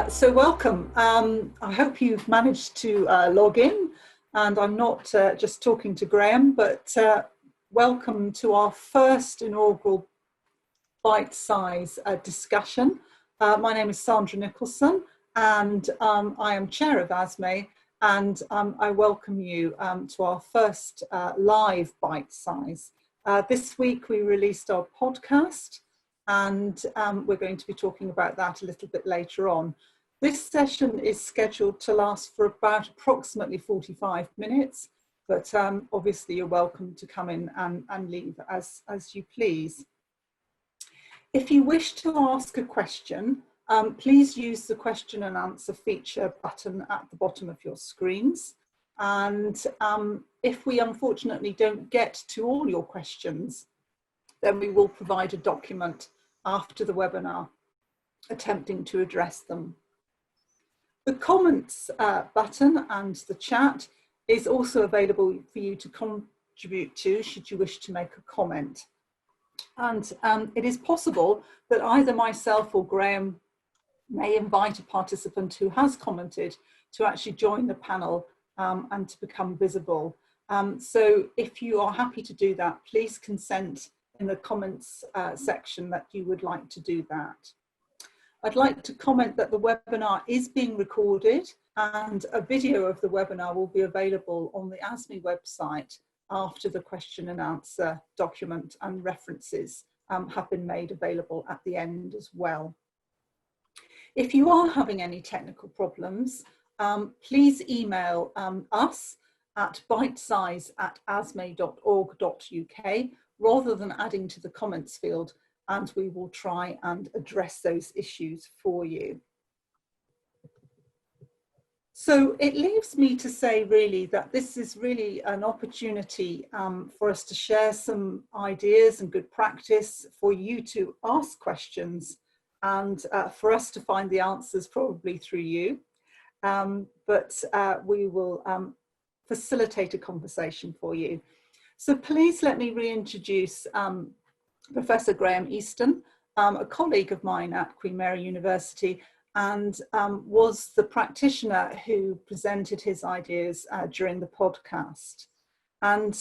So welcome. I hope you've managed to log in, and I'm not just talking to Graham, but welcome to our first inaugural bite-size discussion. My name is Sandra Nicholson, and I am chair of ASME, and I welcome you to our first live bite-size. This week we released our podcast, and we're going to be talking about that a little bit later on. This session is scheduled to last for about approximately 45 minutes, but obviously you're welcome to come in and leave as you please. If you wish to ask a question, please use the question and answer feature button at the bottom of your screens. And if we unfortunately don't get to all your questions, then we will provide a document after the webinar attempting to address them. The comments button and the chat is also available for you to contribute to should you wish to make a comment. And it is possible that either myself or Graham may invite a participant who has commented to actually join the panel and to become visible. So if you are happy to do that, please consent in the comments section that you would like to do that. I'd like to comment that the webinar is being recorded, and a video of the webinar will be available on the ASME website after the question and answer document and references have been made available at the end as well. If you are having any technical problems, please email us at bitesize@asme.org.uk rather than adding to the comments field, and we will try and address those issues for you. So it leaves me to say really that this is really an opportunity for us to share some ideas and good practice, for you to ask questions, and for us to find the answers probably through you. But we will facilitate a conversation for you. So please let me reintroduce Professor Graham Easton, a colleague of mine at Queen Mary University, and was the practitioner who presented his ideas during the podcast. And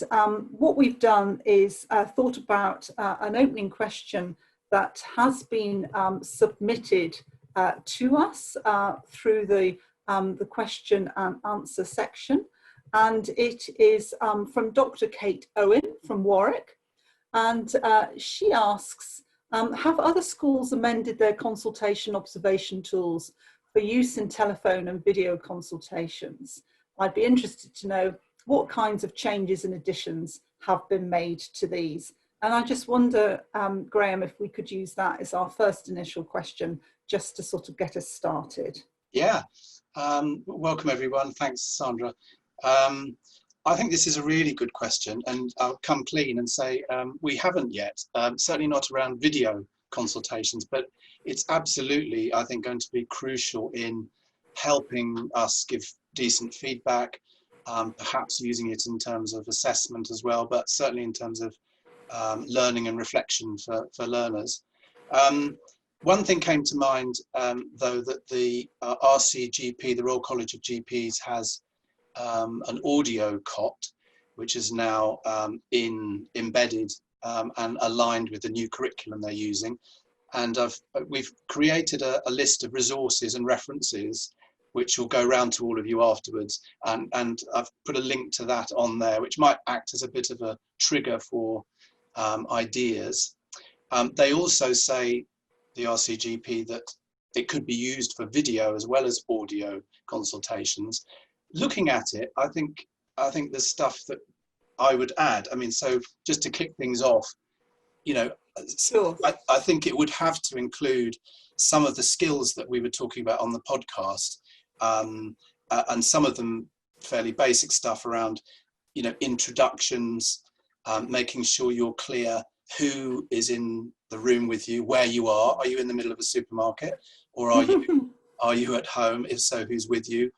what we've done is thought about an opening question that has been submitted to us through the question and answer section. And it is from Dr. Kate Owen from Warwick. And she asks, have other schools amended their consultation observation tools for use in telephone and video consultations? I'd be interested to know what kinds of changes and additions have been made to these. And I just wonder, Graham, if we could use that as our first initial question, just to sort of get us started. Yeah, welcome everyone. Thanks, Sandra. I think this is a really good question, and I'll come clean and say we haven't yet, certainly not around video consultations, but it's absolutely, I think, going to be crucial in helping us give decent feedback, perhaps using it in terms of assessment as well, but certainly in terms of learning and reflection for learners. One thing came to mind, though, that the RCGP, the Royal College of GPs, has an audio cot, which is now embedded and aligned with the new curriculum they're using. And we've created a list of resources and references, which will go round to all of you afterwards. And I've put a link to that on there, which might act as a bit of a trigger for ideas. They also say, the RCGP, that it could be used for video as well as audio consultations. Looking at it, I think there's stuff that I would add. I mean, so just to kick things off, you know, Sure. I think it would have to include some of the skills that we were talking about on the podcast, and some of them fairly basic stuff around, you know, introductions, making sure you're clear who is in the room with you, where you are. Are you in the middle of a supermarket, or are you at home? If so, who's with you?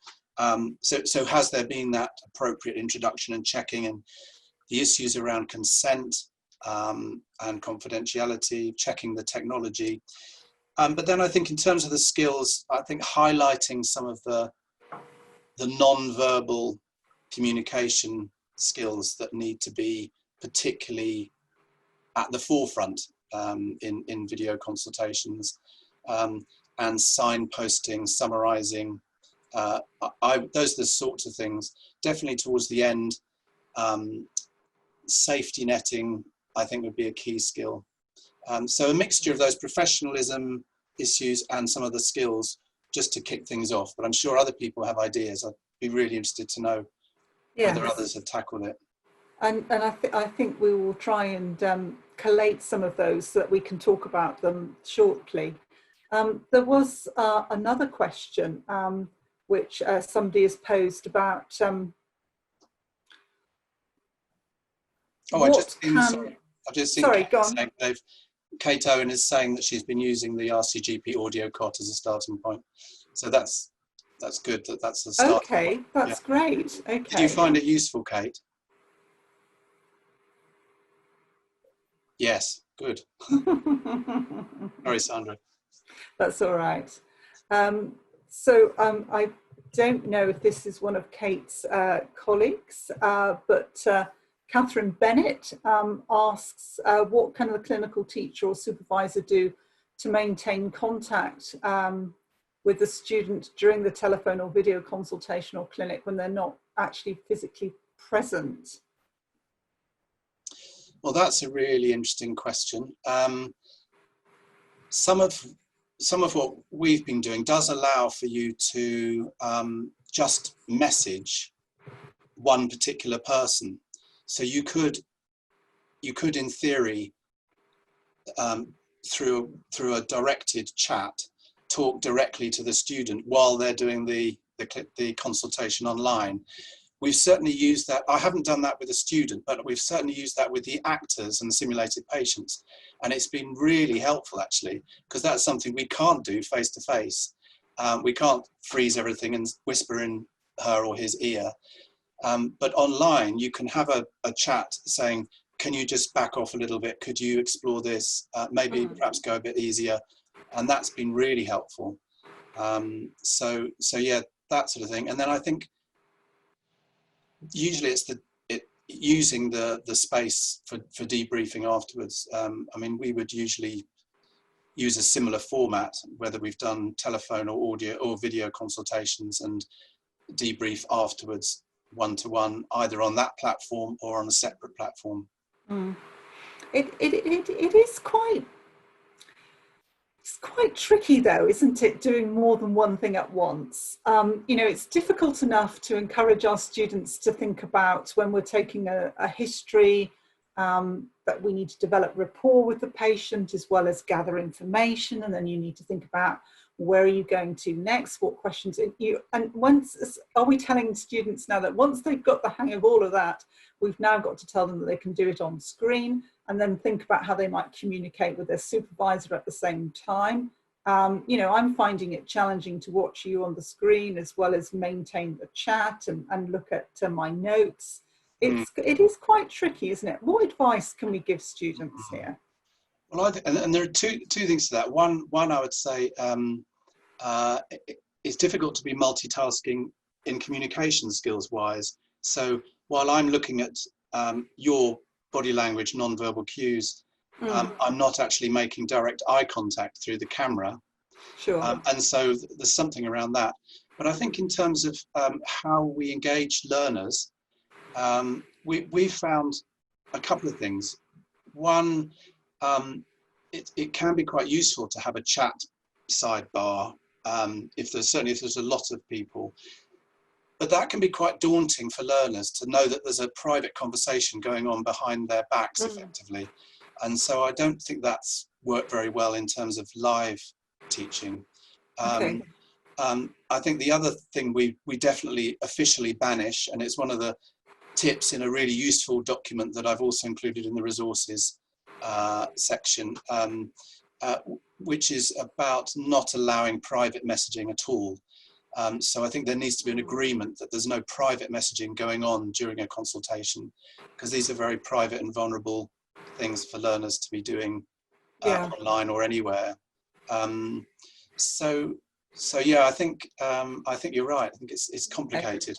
So has there been that appropriate introduction and checking, and the issues around consent and confidentiality, checking the technology. But then I think in terms of the skills, I think highlighting some of the non-verbal communication skills that need to be particularly at the forefront in video consultations, and signposting, summarizing, those are the sorts of things. Definitely towards the end, safety netting, I think, would be a key skill. So a mixture of those professionalism issues and some of the skills just to kick things off. But I'm sure other people have ideas. I'd be really interested to know whether others have tackled it. And I think we will try and collate some of those so that we can talk about them shortly. There was another question which somebody has posed about I've just seen sorry, go on. Kate Owen is saying that she's been using the RCGP audio cot as a starting point. So that's good, that's the start. Okay, that's great. Okay. Did you find it useful, Kate? Yes, good. Sorry, Sandra. That's all right. So I don't know if this is one of Kate's colleagues, but Catherine Bennett asks, what can the clinical teacher or supervisor do to maintain contact with the student during the telephone or video consultation or clinic when they're not actually physically present? Well, that's a really interesting question. Some of what we've been doing does allow for you to just message one particular person. So you could in theory, through a directed chat, talk directly to the student while they're doing the consultation online. We've certainly used that. I haven't done that with a student, but we've certainly used that with the actors and the simulated patients. And it's been really helpful, actually, because that's something we can't do face to face. We can't freeze everything and whisper in her or his ear. But online, you can have a chat saying, can you just back off a little bit? Could you explore this? Maybe perhaps go a bit easier. And that's been really helpful. So yeah, that sort of thing. And then I think usually it's using the space for debriefing afterwards. I mean, we would usually use a similar format, whether we've done telephone or audio or video consultations, and debrief afterwards one-to-one, either on that platform or on a separate platform. It is quite tricky though, isn't it, doing more than one thing at once? You know, it's difficult enough to encourage our students to think about when we're taking a history, that we need to develop rapport with the patient as well as gather information, and then you need to think about where are you going to next, what questions are we telling students now that once they've got the hang of all of that, we've now got to tell them that they can do it on screen, and then think about how they might communicate with their supervisor at the same time. You know, I'm finding it challenging to watch you on the screen as well as maintain the chat and look at my notes. It is quite tricky, isn't it? What advice can we give students here? Well, I think, and there are two things to that. One I would say, it's difficult to be multitasking in communication skills wise. So while I'm looking at your body language, non-verbal cues, I'm not actually making direct eye contact through the camera. Sure. And so there's something around that. But I think in terms of how we engage learners, we've found a couple of things. One, it can be quite useful to have a chat sidebar if there's a lot of people. But that can be quite daunting for learners to know that there's a private conversation going on behind their backs effectively. And so I don't think that's worked very well in terms of live teaching. Okay. I think the other thing we definitely officially banish, and it's one of the tips in a really useful document that I've also included in the resources section, which is about not allowing private messaging at all. So I think there needs to be an agreement that there's no private messaging going on during a consultation, because these are very private and vulnerable things for learners to be doing online or anywhere. So yeah, I think you're right. I think it's complicated.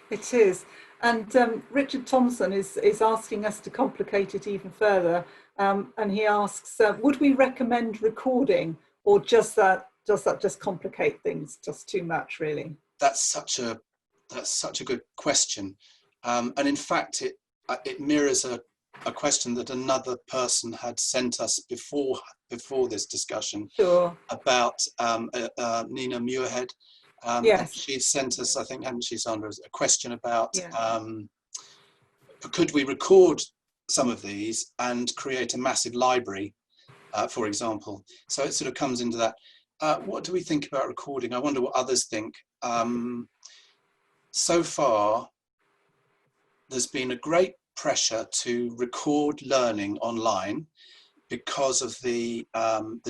It is. And Richard Thompson is asking us to complicate it even further. And he asks, would we recommend recording, or does that just complicate things just too much, really? That's such a good question. And in fact, it mirrors a question that another person had sent us before this discussion. Sure. About Nina Muirhead. Yes. She sent us, I think, hadn't she, Sandra, a question about Yeah. could we record some of these and create a massive library, for example. So it sort of comes into that. What do we think about recording? I wonder what others think. So far, there's been a great pressure to record learning online because of the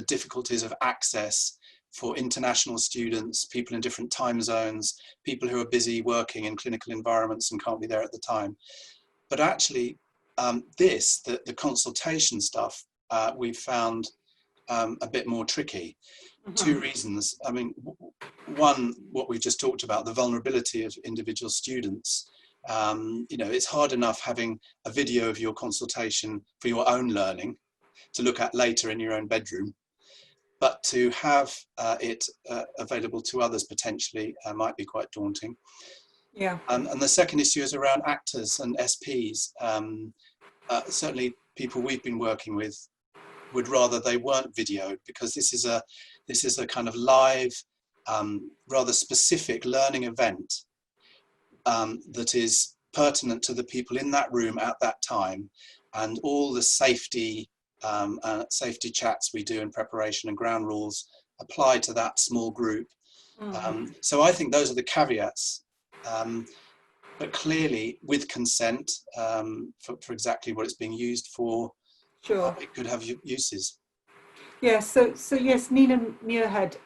difficulties of access for international students, people in different time zones, people who are busy working in clinical environments and can't be there at the time. But actually, the consultation stuff, we've found a bit more tricky. Two reasons. I mean, one, what we've just talked about, the vulnerability of individual students. You know, it's hard enough having a video of your consultation for your own learning to look at later in your own bedroom, but to have it available to others potentially might be quite daunting. Yeah. And the second issue is around actors and SPs. Certainly people we've been working with would rather they weren't videoed, because this is a kind of live, rather specific learning event that is pertinent to the people in that room at that time, and all the safety chats we do in preparation and ground rules apply to that small group. So I think those are the caveats, but clearly with consent for exactly what it's being used for. Sure. It could have uses. Yeah, so yes, Nina Muirhead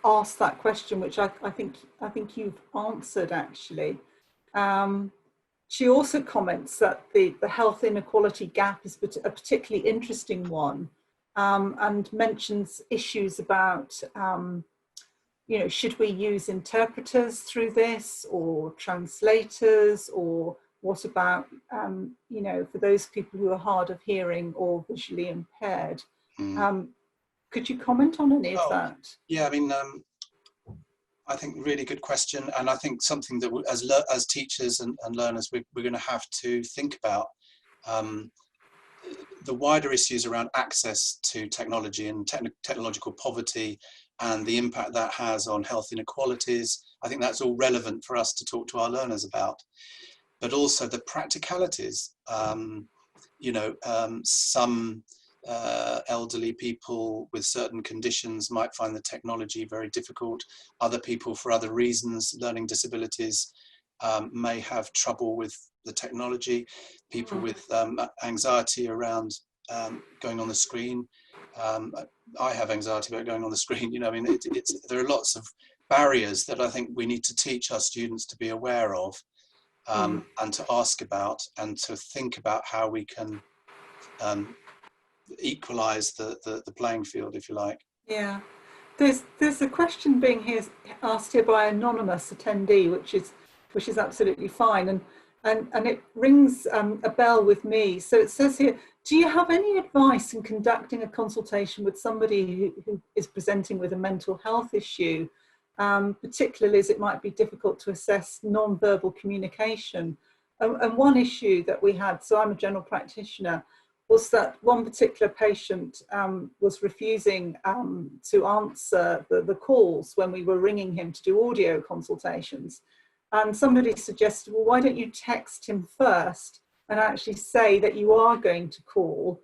asked that question, which I think you've answered actually. She also comments that the health inequality gap is a particularly interesting one, and mentions issues about, you know, should we use interpreters through this, or translators, or what about, you know, for those people who are hard of hearing or visually impaired? Could you comment on any of that? Yeah, I mean, I think really good question, and I think something that as teachers and learners we're going to have to think about. The wider issues around access to technology and technological poverty and the impact that has on health inequalities. I think that's all relevant for us to talk to our learners about. But also the practicalities. You know, some elderly people with certain conditions might find the technology very difficult. Other people, for other reasons, learning disabilities, may have trouble with the technology. People with anxiety around going on the screen. I have anxiety about going on the screen. You know, I mean, there are lots of barriers that I think we need to teach our students to be aware of, and to ask about, and to think about how we can equalize the playing field, if you like. Yeah, there's a question being asked here by an anonymous attendee, which is absolutely fine, and it rings a bell with me. So it says here, do you have any advice in conducting a consultation with somebody who is presenting with a mental health issue, particularly as it might be difficult to assess non-verbal communication? And one issue that we had, so I'm a general practitioner, was that one particular patient was refusing to answer the calls when we were ringing him to do audio consultations. And somebody suggested, well, why don't you text him first and actually say that you are going to call,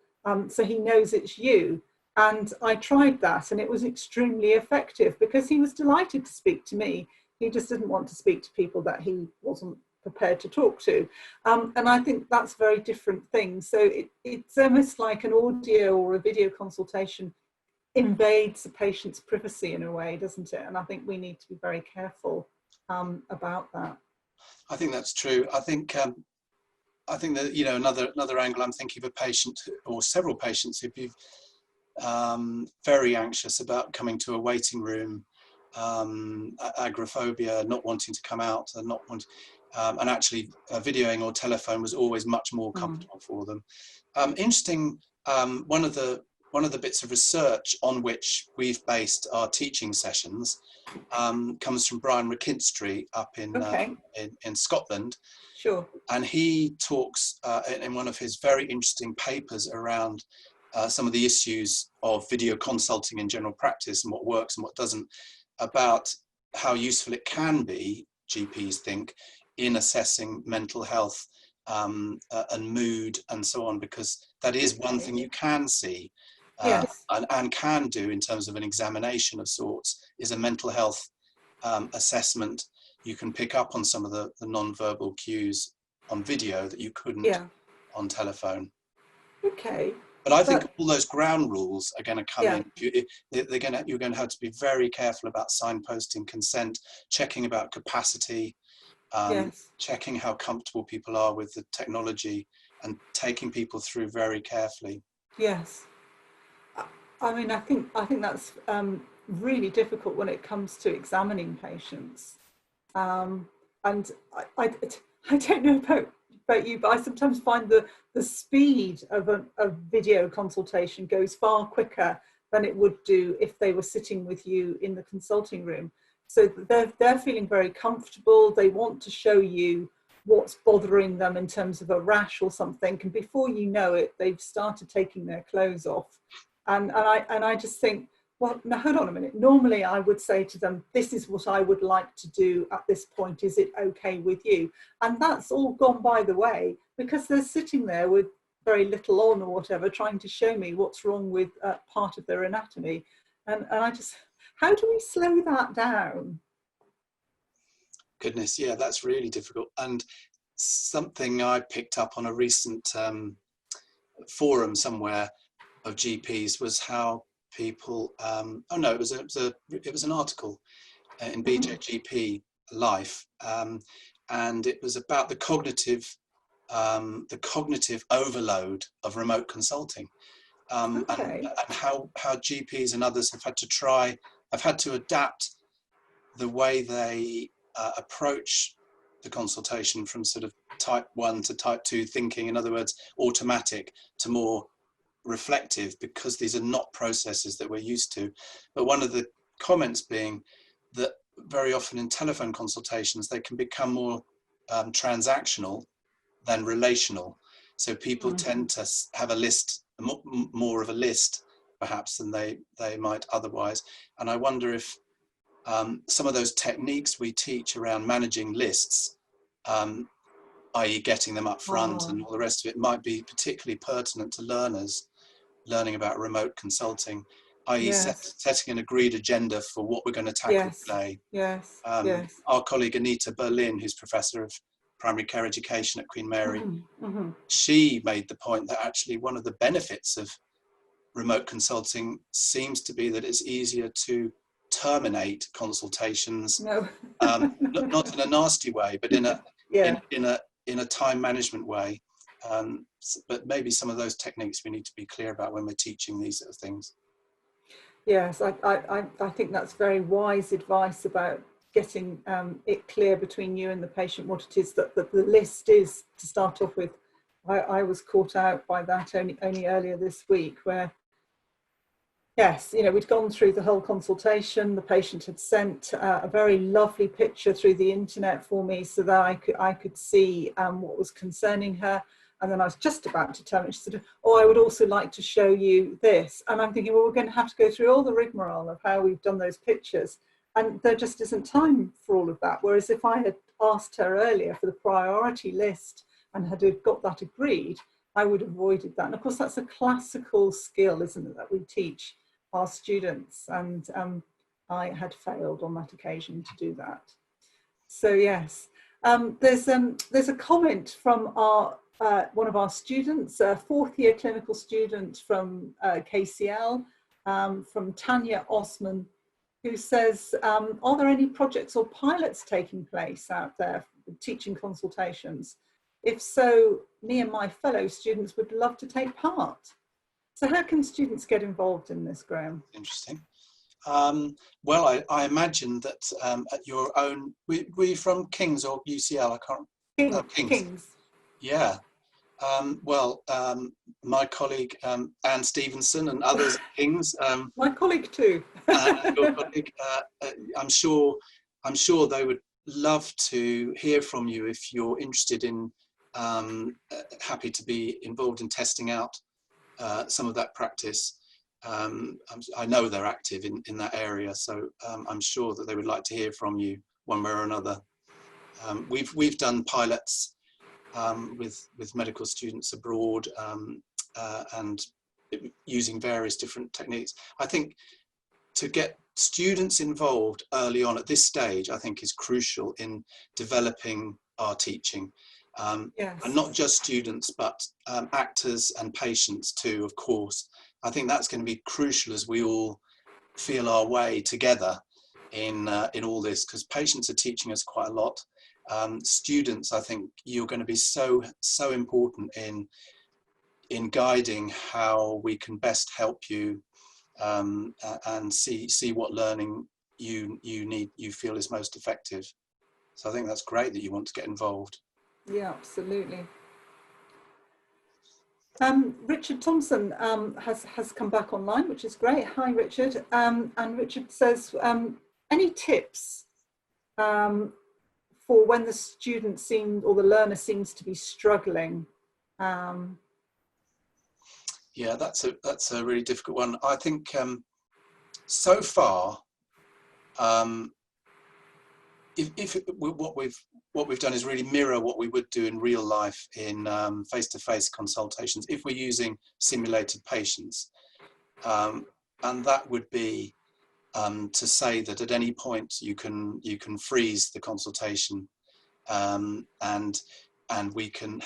so he knows it's you. And I tried that, and it was extremely effective, because he was delighted to speak to me. He just didn't want to speak to people that he wasn't prepared to talk to. And I think that's a very different thing. So it's almost like an audio or a video consultation invades the patient's privacy in a way, doesn't it? And I think we need to be very careful about that. I think that's true. I think that, you know, another angle, I'm thinking of a patient or several patients very anxious about coming to a waiting room, agoraphobia, not wanting to come out, and not want, and actually videoing or telephone was always much more comfortable for them. Interesting. One of the bits of research on which we've based our teaching sessions comes from Brian McKinstry up in Scotland. Sure. And he talks in one of his very interesting papers around some of the issues of video consulting in general practice and what works and what doesn't, about how useful it can be, GPs think, in assessing mental health and mood and so on, because that is one thing you can see and can do in terms of an examination of sorts, is a mental health assessment. You can pick up on some of the non-verbal cues on video that you couldn't on telephone. Okay. But I think all those ground rules are going to come in. You're going to have to be very careful about signposting consent, checking about capacity, checking how comfortable people are with the technology, and taking people through very carefully. Yes. I mean, I think that's really difficult when it comes to examining patients. And I don't know about you, but I sometimes find the speed of a video consultation goes far quicker than it would do if they were sitting with you in the consulting room. So they're feeling very comfortable. They want to show you what's bothering them in terms of a rash or something, and before you know it, they've started taking their clothes off. And I just think, well, now hold on a minute. Normally I would say to them, this is what I would like to do at this point. Is it okay with you? And that's all gone by the way, because they're sitting there with very little on or whatever, trying to show me what's wrong with part of their anatomy. And I just, how do we slow that down? Goodness, yeah, that's really difficult. And something I picked up on a recent forum somewhere of GPs was how people, oh no, it was an article in BJGP Life, and it was about the cognitive overload of remote consulting, and how GPs and others have had to adapt the way they approach the consultation from sort of type 1 to type 2 thinking, in other words, automatic, to more reflective, because these are not processes that we're used to. But one of the comments being that very often in telephone consultations, they can become more transactional than relational. So people tend to have a list, more of a list perhaps than they might otherwise. And I wonder if some of those techniques we teach around managing lists, i.e. getting them up front and all the rest of it, might be particularly pertinent to learners learning about remote consulting, i.e. setting an agreed agenda for what we're going to tackle today. Our colleague Anita Berlin, who's Professor of Primary Care Education at Queen Mary, she made the point that actually one of the benefits of remote consulting seems to be that it's easier to terminate consultations, not in a nasty way, but in a time management way. But maybe some of those techniques we need to be clear about when we're teaching these sort of things. Yes, I think that's very wise advice about getting it clear between you and the patient what it is that the list is to start off with. I was caught out by that only earlier this week, where yes, you know, we'd gone through the whole consultation. The patient had sent a very lovely picture through the internet for me so that I could see what was concerning her. And then I was just about to tell her, she said, oh, I would also like to show you this. And I'm thinking, well, we're going to have to go through all the rigmarole of how we've done those pictures. And there just isn't time for all of that. Whereas if I had asked her earlier for the priority list and had got that agreed, I would have avoided that. And of course, that's a classical skill, isn't it, that we teach our students. And I had failed on that occasion to do that. So yes, there's a comment from our one of our students, a fourth year clinical student from KCL, from Tanya Osman, who says, are there any projects or pilots taking place out there teaching consultations? If so, me and my fellow students would love to take part. So how can students get involved in this, Graham? Interesting. Well, I imagine that at your own, were you from King's or UCL? I can't. King's. King's. Yeah. My colleague Anne Stevenson and others at King's. My colleague too. Your colleague, I'm sure they would love to hear from you if you're interested in, happy to be involved in testing out some of that practice. I know they're active in that area, so I'm sure that they would like to hear from you one way or another. We've done pilots with medical students abroad and using various different techniques. I think to get students involved early on at this stage, I think is crucial in developing our teaching. Yes. And not just students, but actors and patients too, of course. I think that's going to be crucial as we all feel our way together in all this, because patients are teaching us quite a lot. Students, I think you're going to be so important in guiding how we can best help you and see what learning you feel is most effective. So I think that's great that you want to get involved. Yeah, absolutely. Richard Thompson has come back online, which is great. Hi, Richard. And Richard says, any tips for when the student or the learner seems to be struggling? Yeah, that's a really difficult one. I think so far, what we've done is really mirror what we would do in real life in face-to-face consultations if we're using simulated patients, and that would be to say that at any point you can freeze the consultation, and we can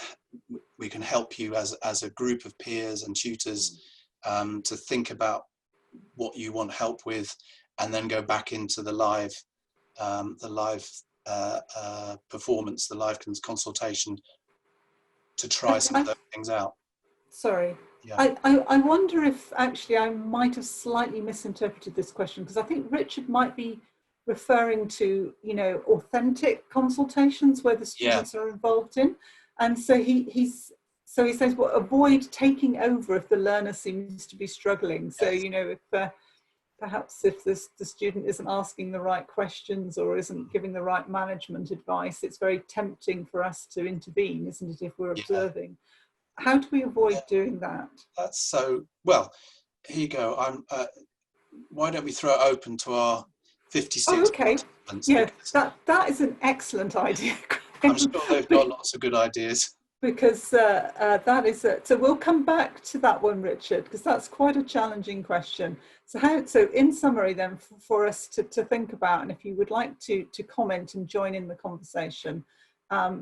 help you as a group of peers and tutors to think about what you want help with, and then go back into the live performance, the live consultation, to try some of those things out. Sorry. Yeah. I wonder if actually I might have slightly misinterpreted this question, because I think Richard might be referring to, authentic consultations where the students are involved in. And so he says, well, avoid taking over if the learner seems to be struggling. So, if perhaps if the student isn't asking the right questions or isn't giving the right management advice, it's very tempting for us to intervene, isn't it, if we're observing? How do we avoid doing that? That's so, well, here you go. Why don't we throw it open to our 56 participants? Yeah, that is an excellent idea. I'm sure they've got lots of good ideas. Because that is it. So we'll come back to that one, Richard, because that's quite a challenging question. So in summary then, for us to think about, and if you would like to comment and join in the conversation,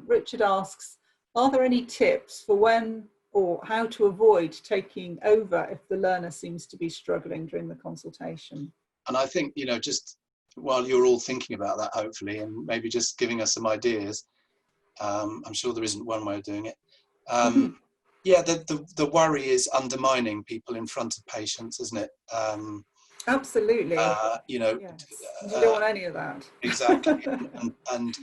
Richard asks, are there any tips for when or how to avoid taking over if the learner seems to be struggling during the consultation? And I think, just while you're all thinking about that, hopefully, and maybe just giving us some ideas, I'm sure there isn't one way of doing it. Yeah, the worry is undermining people in front of patients, isn't it? Absolutely. Yes. You don't want any of that. Exactly. and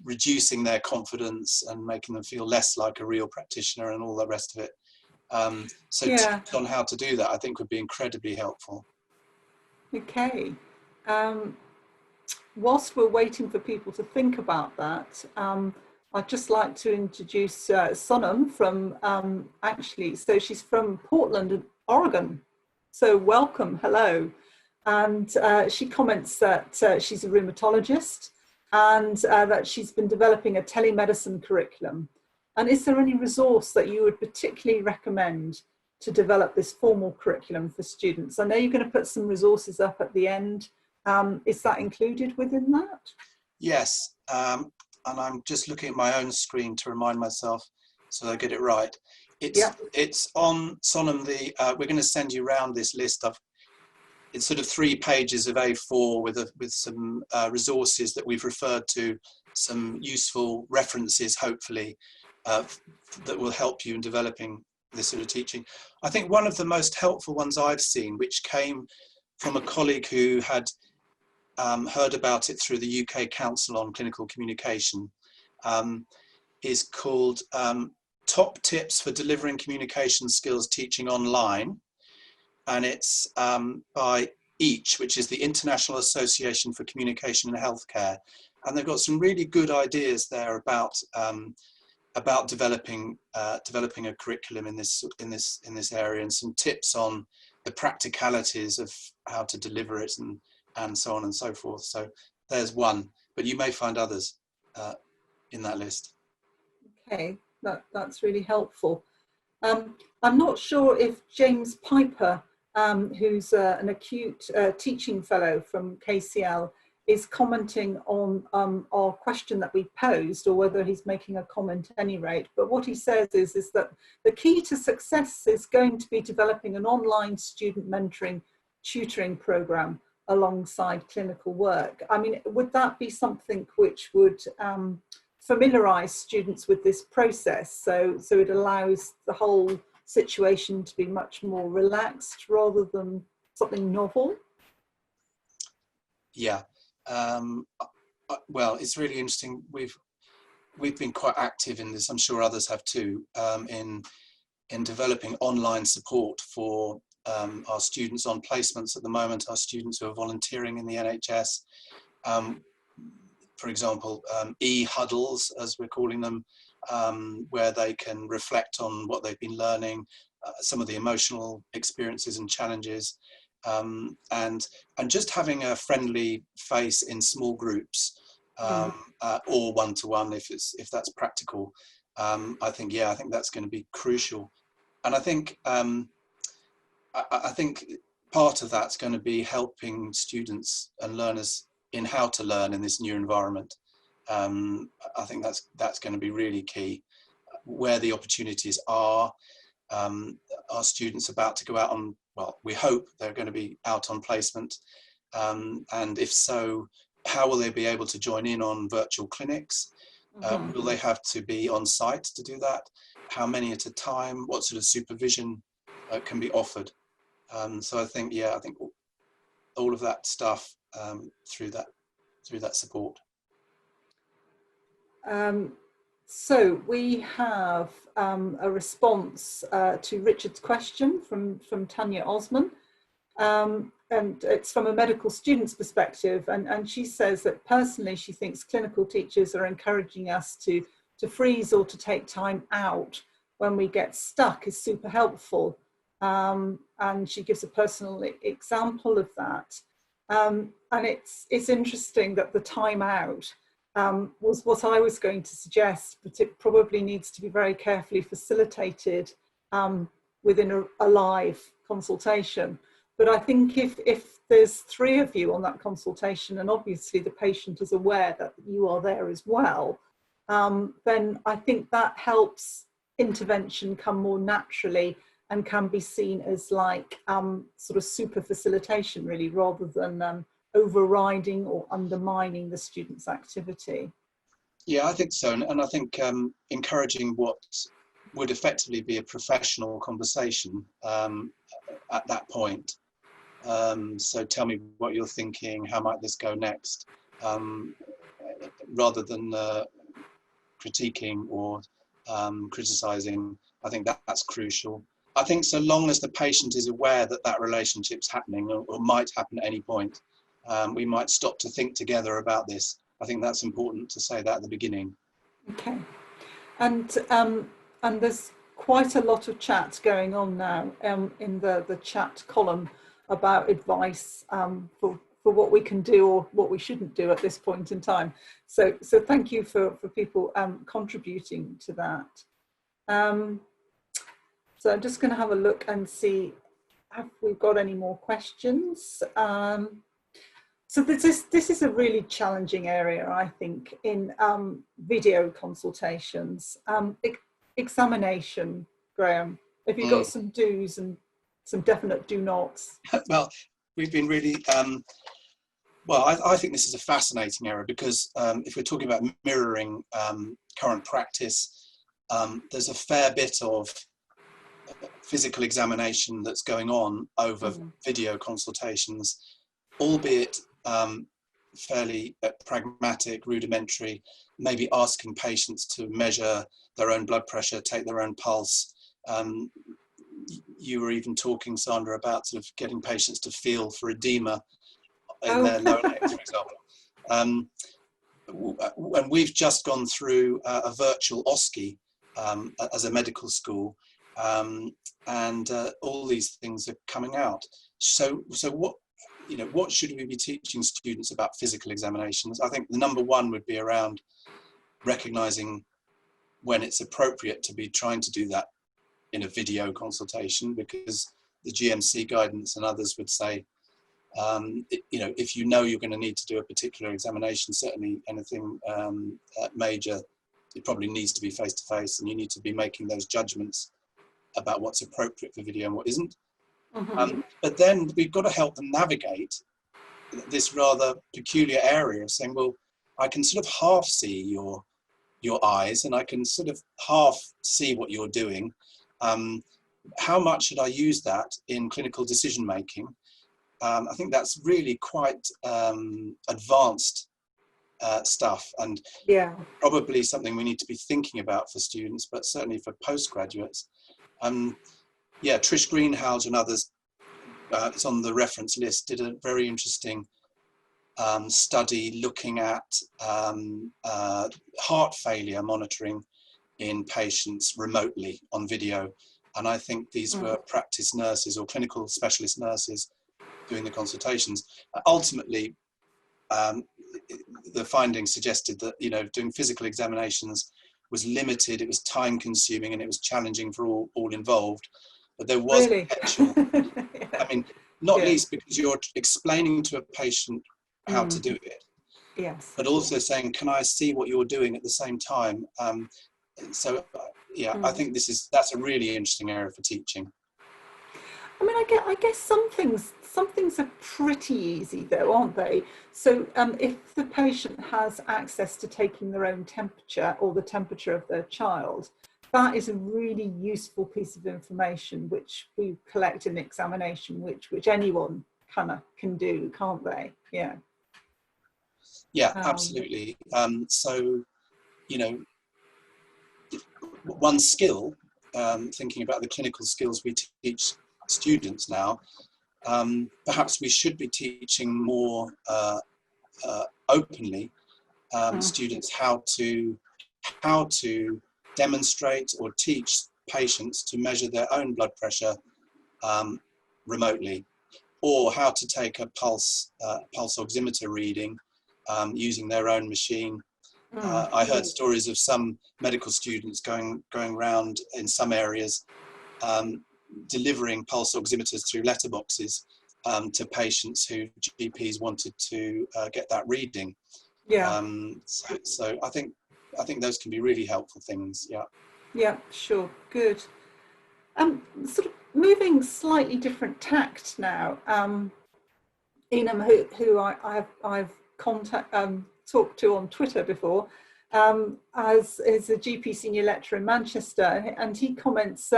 reducing their confidence and making them feel less like a real practitioner and all the rest of it. Tips on how to do that, I think, would be incredibly helpful. Okay. Whilst we're waiting for people to think about that, I'd just like to introduce Sonam from, so she's from Portland, Oregon. So welcome, hello. And she comments that she's a rheumatologist and that she's been developing a telemedicine curriculum. And is there any resource that you would particularly recommend to develop this formal curriculum for students? I know you're going to put some resources up at the end. Is that included within that? Yes, and I'm just looking at my own screen to remind myself so I get it right. It's on Sonam. We're going to send you around this list of, it's sort of 3 pages of A4 with some resources that we've referred to, some useful references, hopefully, that will help you in developing this sort of teaching. I think one of the most helpful ones I've seen, which came from a colleague who had heard about it through the UK Council on Clinical Communication, is called Top Tips for Delivering Communication Skills Teaching Online. And it's by EACH, which is the International Association for Communication in Healthcare. And they've got some really good ideas there about developing a curriculum in this area, and some tips on the practicalities of how to deliver it, and so on and so forth. So there's one, but you may find others in that list. Okay, that's really helpful. I'm not sure if James Piper, who's an acute teaching fellow from KCL, is commenting on our question that we posed, or whether he's making a comment at any rate. But what he says is that the key to success is going to be developing an online student mentoring tutoring program alongside clinical work. I mean, would that be something which would familiarize students with this process, so it allows the whole situation to be much more relaxed rather than something novel? Yeah, well, it's really interesting. We've been quite active in this. I'm sure others have too, in developing online support for our students on placements at the moment, our students who are volunteering in the NHS. For example, e-huddles, as we're calling them, where they can reflect on what they've been learning, some of the emotional experiences and challenges, and just having a friendly face in small groups, or one-to-one if that's practical. I think that's going to be crucial, and I think part of that's going to be helping students and learners in how to learn in this new environment. I think that's going to be really key. Where the opportunities are students about to go out on, well, we hope they're going to be out on placement, and if so, how will they be able to join in on virtual clinics? Will they have to be on site to do that? How many at a time? What sort of supervision can be offered? So I think all of that stuff through that support. So we have a response to Richard's question from Tanya Osman, and it's from a medical student's perspective, and she says that personally she thinks clinical teachers are encouraging us to freeze or to take time out when we get stuck is super helpful, and she gives a personal example of that, and it's interesting that the time out was what I was going to suggest, but it probably needs to be very carefully facilitated within a live consultation. But I think if there's 3 of you on that consultation, and obviously the patient is aware that you are there as well, then I think that helps intervention come more naturally and can be seen as like sort of super facilitation, really, rather than overriding or undermining the student's activity. Yeah, I think so, and I think encouraging what would effectively be a professional conversation at that point. So tell me what you're thinking, how might this go next, rather than critiquing or criticizing. I think that's crucial. I think so long as the patient is aware that that relationship's happening, or might happen at any point, we might stop to think together about this. I think that's important to say that at the beginning. Okay. And there's quite a lot of chat going on now in the chat column about advice for what we can do or what we shouldn't do at this point in time. So thank you for people contributing to that. So I'm just going to have a look and see have we got any more questions. So this is a really challenging area, I think, in video consultations. Examination, Graham, have you got some do's and some definite do nots? Well, we've been really, well, I think this is a fascinating area because if we're talking about mirroring current practice, there's a fair bit of physical examination that's going on over video consultations, albeit fairly pragmatic, rudimentary, maybe asking patients to measure their own blood pressure, take their own pulse. You were even talking, Sandra, about sort of getting patients to feel for edema in their lower legs, for example. And we've just gone through a virtual OSCE as a medical school, and all these things are coming out. So what should we be teaching students about physical examinations? I think the number one would be around recognizing when it's appropriate to be trying to do that in a video consultation, because the GMC guidance and others would say, if you know you're going to need to do a particular examination, certainly anything major, it probably needs to be face to face, and you need to be making those judgments about what's appropriate for video and what isn't. But then we've got to help them navigate this rather peculiar area of saying, well, I can sort of half see your eyes, and I can sort of half see what you're doing. How much should I use that in clinical decision making? I think that's really quite advanced stuff, and probably something we need to be thinking about for students, but certainly for postgraduates. Trish Greenhalgh and others, it's on the reference list, did a very interesting study looking at heart failure monitoring in patients remotely on video. And I think these were practice nurses or clinical specialist nurses doing the consultations. Ultimately, the findings suggested that, doing physical examinations was limited, it was time consuming, and it was challenging for all involved. But there was potential. I mean, not least because you're explaining to a patient how to do it. Yes. But also saying, can I see what you're doing at the same time? I think that's a really interesting area for teaching. I mean, I guess some things are pretty easy though, aren't they? So if the patient has access to taking their own temperature or the temperature of their child, that is a really useful piece of information which we collect in examination, which anyone can do, can't they? Yeah. Yeah, absolutely. One skill, thinking about the clinical skills we teach students now, perhaps we should be teaching more openly students how to demonstrate or teach patients to measure their own blood pressure remotely, or how to take a pulse oximeter reading using their own machine. I heard stories of some medical students going around in some areas delivering pulse oximeters through letterboxes to patients who GPs wanted to get that reading. So I think those can be really helpful things. Yeah, sure, good. Sort of moving slightly different tact now. Enam, who I've talked to on Twitter before, as is a GP senior lecturer in Manchester, and he comments,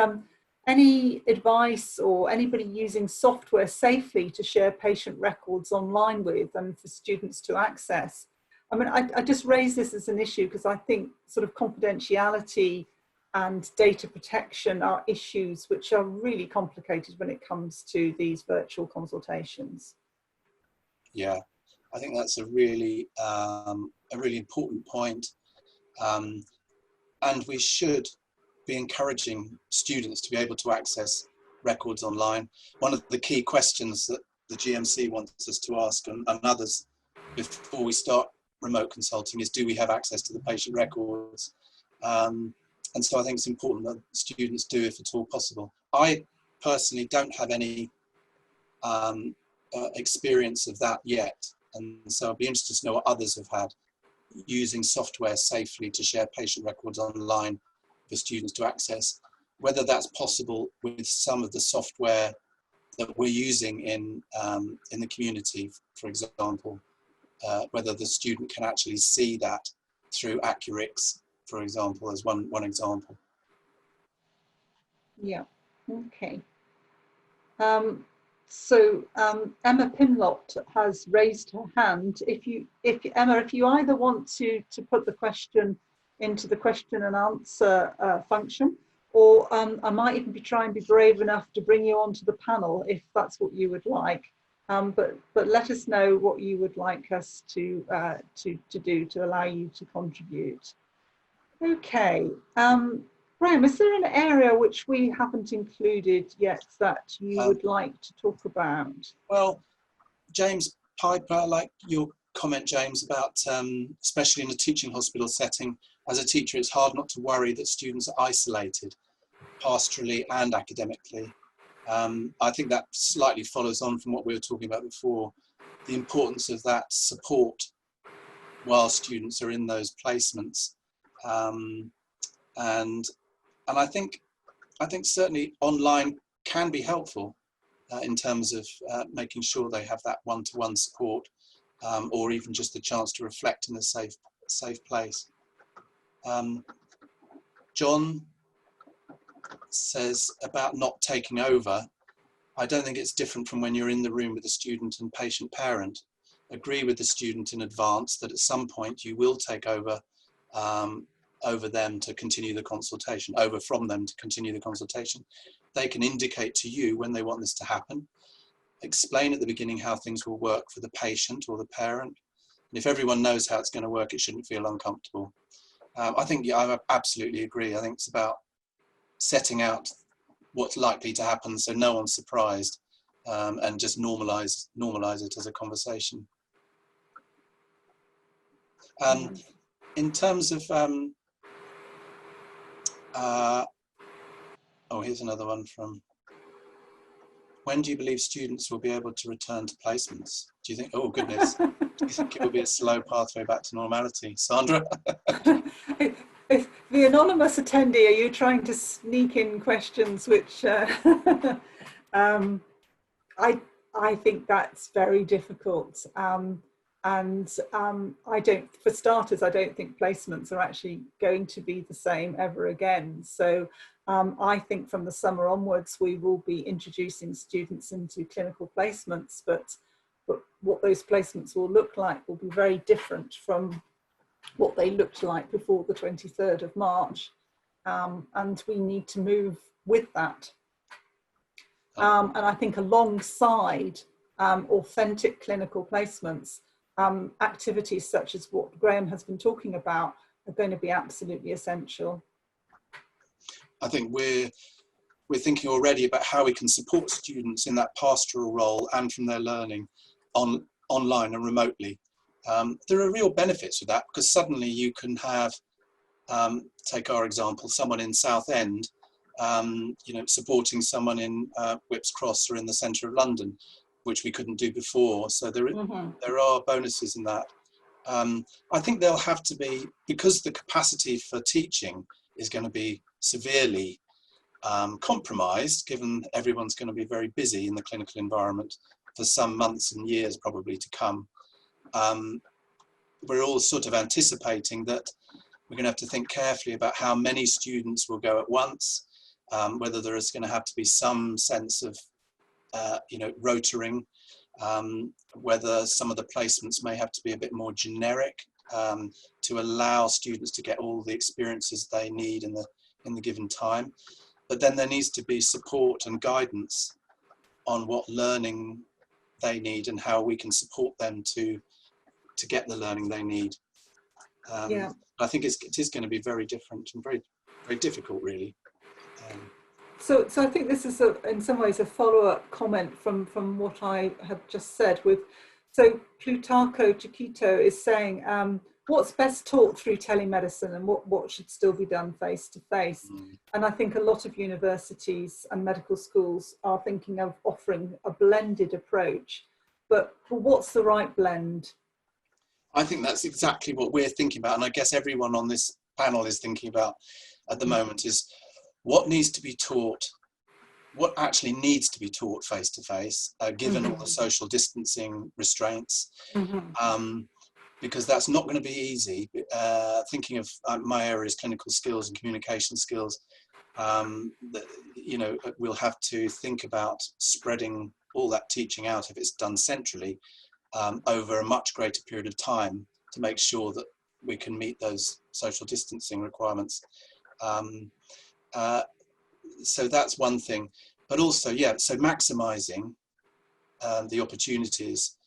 any advice or anybody using software safely to share patient records online with and for students to access? I mean, I just raise this as an issue because I think sort of confidentiality and data protection are issues which are really complicated when it comes to these virtual consultations. Yeah, I think that's a really important point, and we should be encouraging students to be able to access records online. One of the key questions that the GMC wants us to ask, and others, before we start remote consulting, is, do we have access to the patient records? And so I think it's important that students do, if at all possible. I personally don't have any experience of that yet, and so I'd be interested to know what others have had using software safely to share patient records online for students to access, whether that's possible with some of the software that we're using in the community, for example, whether the student can actually see that through Accurix, for example, as one example. Yeah, Okay. Emma Pinlott has raised her hand. Emma, if you either want to put the question into the question and answer function, or I might even try and be brave enough to bring you onto the panel if that's what you would like. But let us know what you would like us to do to allow you to contribute. Okay. Graham, is there an area which we haven't included yet that you would like to talk about? Well, James Piper, I like your comment, James, about especially in a teaching hospital setting, as a teacher, it's hard not to worry that students are isolated, pastorally and academically. I think that slightly follows on from what we were talking about before, the importance of that support while students are in those placements. And I think certainly online can be helpful in terms of making sure they have that one-to-one support, or even just a chance to reflect in a safe place. John says about not taking over. I don't think it's different from when you're in the room with the student and patient parent. Agree with the student in advance that at some point you will take over over them to continue the consultation, over from them to continue the consultation. They can indicate to you when they want this to happen. Explain at the beginning how things will work for the patient or the parent. And if everyone knows how it's going to work, it shouldn't feel uncomfortable. I think, yeah, I absolutely agree. I think it's about setting out what's likely to happen so no one's surprised, and just normalize it as a conversation. In terms of, oh, here's another one from, when do you believe students will be able to return to placements? Do you think, oh goodness, do you think it will be a slow pathway back to normality? Sandra? If the anonymous attendee, are you trying to sneak in questions which I think that's very difficult. I don't, for starters, I don't think placements are actually going to be the same ever again. So I think from the summer onwards, we will be introducing students into clinical placements, but what those placements will look like will be very different from what they looked like before the 23rd of March. And we need to move with that. And I think alongside authentic clinical placements, activities such as what Graham has been talking about are going to be absolutely essential. I think we're thinking already about how we can support students in that pastoral role and from their learning online and remotely. There are real benefits with that, because suddenly you can have, take our example, someone in Southend, you know, supporting someone in Whipps Cross or in the centre of London, which we couldn't do before. So there are bonuses in that. I think there'll have to be, because the capacity for teaching is going to be severely compromised, given everyone's going to be very busy in the clinical environment for some months and years probably to come. We're all sort of anticipating that we're going to have to think carefully about how many students will go at once, whether there is going to have to be some sense of, you know, rotoring, whether some of the placements may have to be a bit more generic to allow students to get all the experiences they need in the given time. But then there needs to be support and guidance on what learning they need and how we can support them to get the learning they need. Yeah. I think it is going to be very different and very, very difficult, really. So I think this is in some ways a follow-up comment from what I have just said. So Plutarco Chiquito is saying, what's best taught through telemedicine and what should still be done face-to-face? And I think a lot of universities and medical schools are thinking of offering a blended approach, but what's the right blend? I think that's exactly what we're thinking about, and I guess everyone on this panel is thinking about at the moment, is what needs to be taught, what actually needs to be taught face-to-face, given all the social distancing restraints, because that's not going to be easy. Thinking of my area is clinical skills and communication skills, that, you know, we'll have to think about spreading all that teaching out, if it's done centrally, over a much greater period of time to make sure that we can meet those social distancing requirements. So that's one thing, but also, yeah, so maximising the opportunities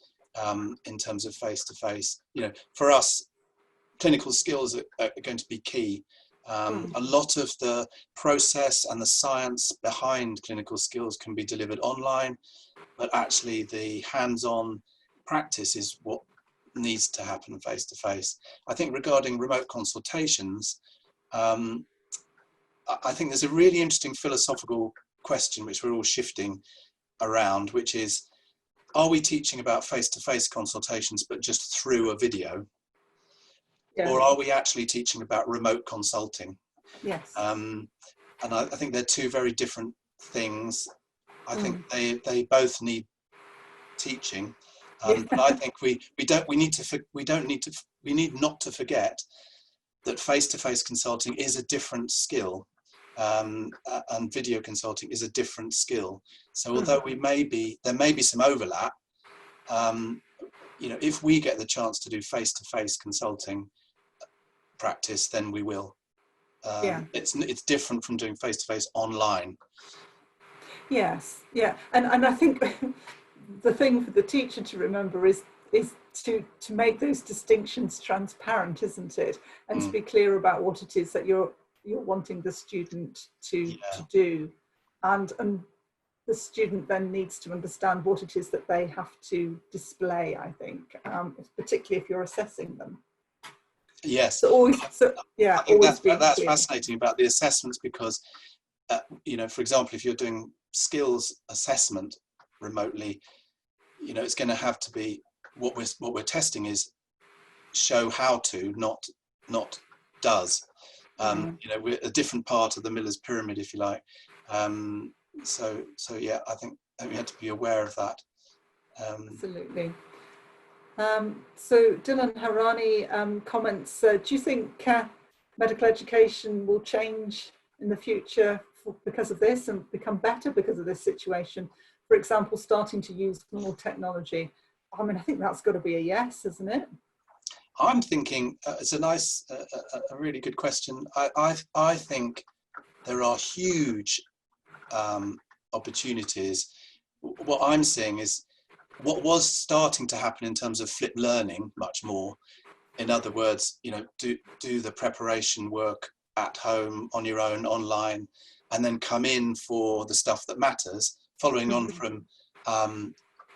in terms of face-to-face. You know, for us, clinical skills are going to be key. A lot of the process and the science behind clinical skills can be delivered online, but actually the hands-on practice is what needs to happen face-to-face. I think regarding remote consultations, I think there's a really interesting philosophical question which we're all shifting around, which is, are we teaching about face-to-face consultations but just through a video? Yeah. Or are we actually teaching about remote consulting? Yes. And I think they're two very different things. I think they both need teaching, but I think we need not to forget that face-to-face consulting is a different skill, and video consulting is a different skill. So although there may be some overlap, you know, if we get the chance to do face-to-face consulting practice, then we will. It's different from doing face-to-face online. Yes, yeah, and I think the thing for the teacher to remember is to make those distinctions transparent, isn't it? And to be clear about what it is that you're wanting the student to do, and the student then needs to understand what it is that they have to display, I think, particularly if you're assessing them. Yes. So I think that's fascinating about the assessments, because you know, for example, if you're doing skills assessment remotely, you know, it's going to have to be what we're testing is show how to, not does. You know, we're a different part of the Miller's pyramid, if you like. So yeah, I think we have to be aware of that. Absolutely. So Dylan Harani comments, do you think medical education will change in the future because of this and become better because of this situation? For example, starting to use more technology. I mean, I think that's got to be a yes, isn't it? I'm thinking it's a nice, a really good question. I think there are huge opportunities. What I'm seeing is what was starting to happen in terms of flipped learning much more. In other words, you know, do the preparation work at home on your own online, and then come in for the stuff that matters. Following on from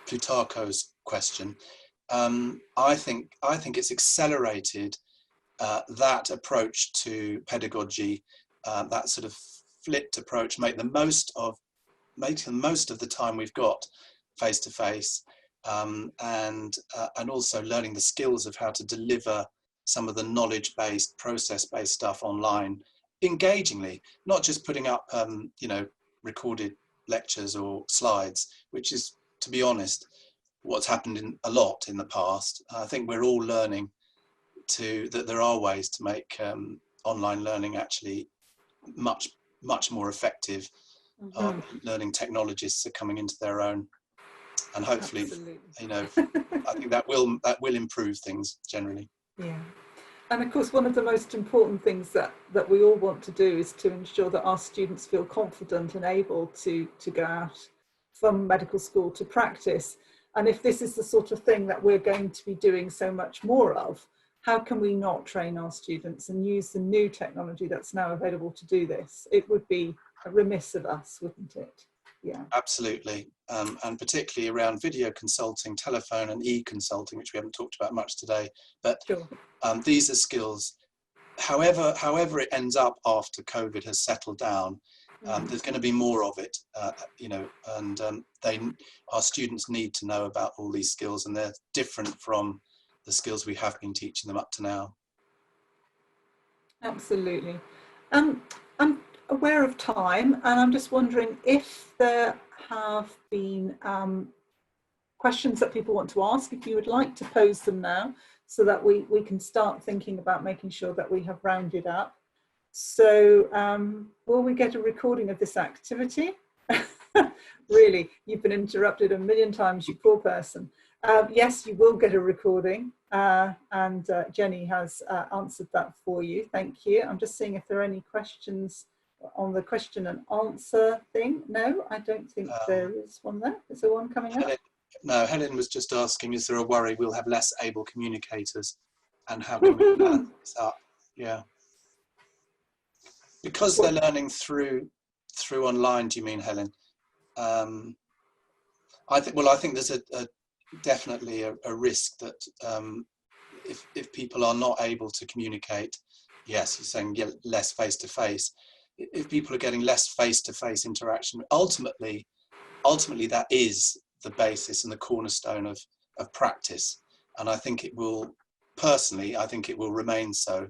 Plutarcho's question, I think it's accelerated that approach to pedagogy, that sort of flipped approach, make the most of the time we've got face to face, and also learning the skills of how to deliver some of the knowledge-based, process-based stuff online engagingly, not just putting up you know, recorded lectures or slides, which is, to be honest, what's happened a lot in the past. I think we're all learning that there are ways to make online learning actually much more effective. Learning technologists are coming into their own, and hopefully, you know, I think that will improve things generally. Yeah. And of course, one of the most important things that we all want to do is to ensure that our students feel confident and able to go out from medical school to practice. And if this is the sort of thing that we're going to be doing so much more of, how can we not train our students and use the new technology that's now available to do this? It would be remiss of us, wouldn't it? Yeah, absolutely. And particularly around video consulting, telephone and e-consulting, which we haven't talked about much today, but sure. These are skills, however it ends up after COVID has settled down, there's going to be more of it, you know, and our students need to know about all these skills, and they're different from the skills we have been teaching them up to now. Absolutely. I'm aware of time, and I'm just wondering if there have been questions that people want to ask, if you would like to pose them now, so that we can start thinking about making sure that we have rounded up. So will we get a recording of this activity? Really, you've been interrupted a million times, you poor person. Yes, you will get a recording, and Jenny has answered that for you. Thank you. I'm just seeing if there are any questions on the question and answer thing. No, I don't think there is one there. Is there one coming up? No, Helen was just asking, is there a worry we'll have less able communicators, and how can we balance this up? Yeah. Because they're learning through online, do you mean, Helen? I think there's definitely a risk that if people are not able to communicate, yes, you're saying less face-to-face. If people are getting less face-to-face interaction, ultimately that is the basis and the cornerstone of practice. And I think it will, personally, I think it will remain so.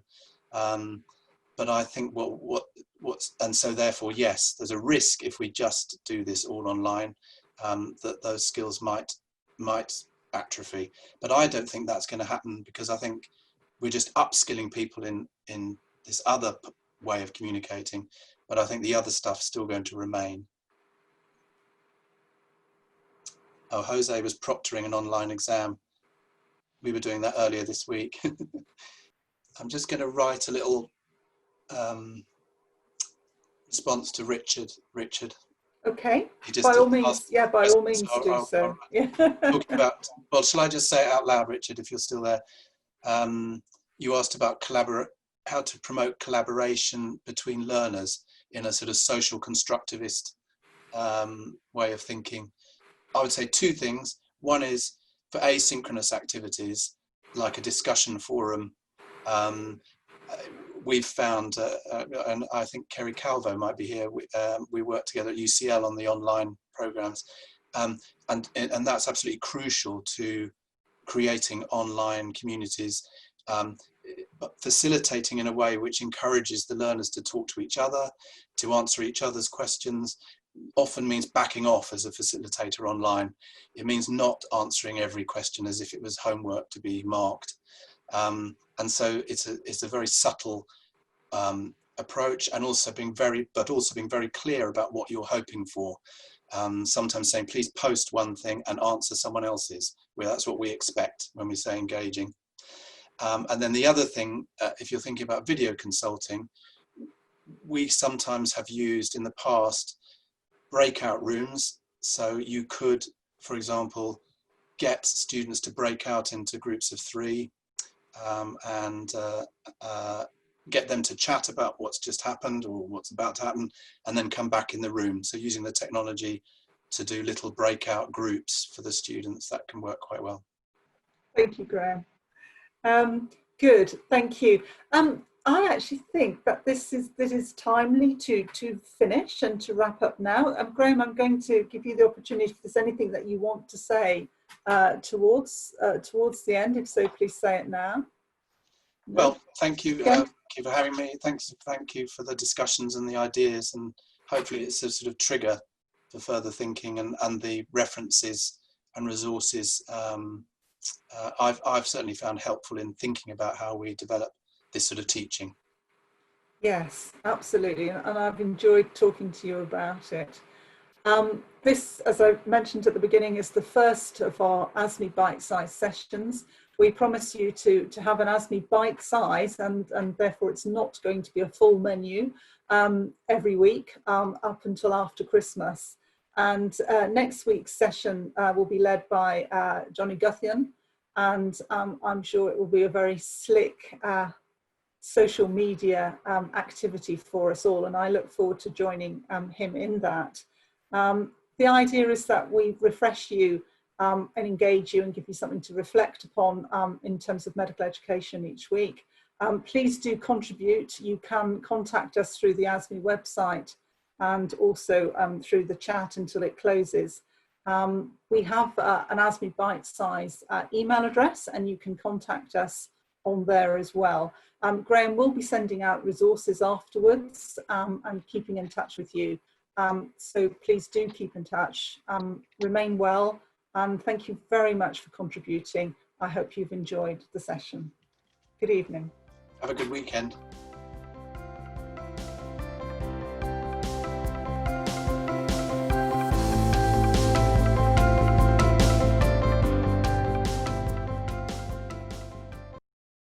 But I think and so therefore, yes, there's a risk if we just do this all online, that those skills might atrophy. But I don't think that's going to happen, because I think we're just upskilling people in this other way of communicating. But I think the other stuff's still going to remain. Oh, Jose was proctoring an online exam. We were doing that earlier this week. I'm just going to write a little response to Richard. Okay, by all means, yeah, by all means do so. Yeah. Talking about, well, shall I just say it out loud, Richard, if you're still there? You asked about how to promote collaboration between learners in a sort of social constructivist way of thinking. I would say two things. One is for asynchronous activities, like a discussion forum. We've found, and I think Kerry Calvo might be here, we work together at UCL on the online programs, and that's absolutely crucial to creating online communities, but facilitating in a way which encourages the learners to talk to each other, to answer each other's questions. Often means backing off as a facilitator online. It means not answering every question as if it was homework to be marked. And so it's a very subtle approach, and also being very clear about what you're hoping for. Sometimes saying, please post one thing and answer someone else's. Well, that's what we expect when we say engaging. And then the other thing, if you're thinking about video consulting, we sometimes have used in the past breakout rooms. So you could, for example, get students to break out into groups of 3 and get them to chat about what's just happened or what's about to happen, and then come back in the room. So using the technology to do little breakout groups for the students, that can work quite well. Thank you, Graham. Good, thank you. I actually think that this is timely to finish and to wrap up now. Graham, I'm going to give you the opportunity if there's anything that you want to say towards the end. If so, please say it now. Well, thank you. Thank you for having me. Thank you for the discussions and the ideas, and hopefully it's a sort of trigger for further thinking, and the references and resources I've certainly found helpful in thinking about how we develop this sort of teaching. Yes, absolutely, and I've enjoyed talking to you about it. This, as I mentioned at the beginning, is the first of our ASME bite-size sessions. We promise you to have an ASME bite-size, and therefore it's not going to be a full menu every week up until after Christmas. And next week's session will be led by Johnny Guthian, and I'm sure it will be a very slick social media activity for us all, and I look forward to joining him in that. The idea is that we refresh you and engage you and give you something to reflect upon in terms of medical education each week. Please do contribute. You can contact us through the ASME website and also through the chat until it closes. We have an ASME bite-size email address, and you can contact us on there as well. Graham will be sending out resources afterwards and keeping in touch with you. So please do keep in touch. Remain well, and thank you very much for contributing. I hope you've enjoyed the session. Good evening. Have a good weekend.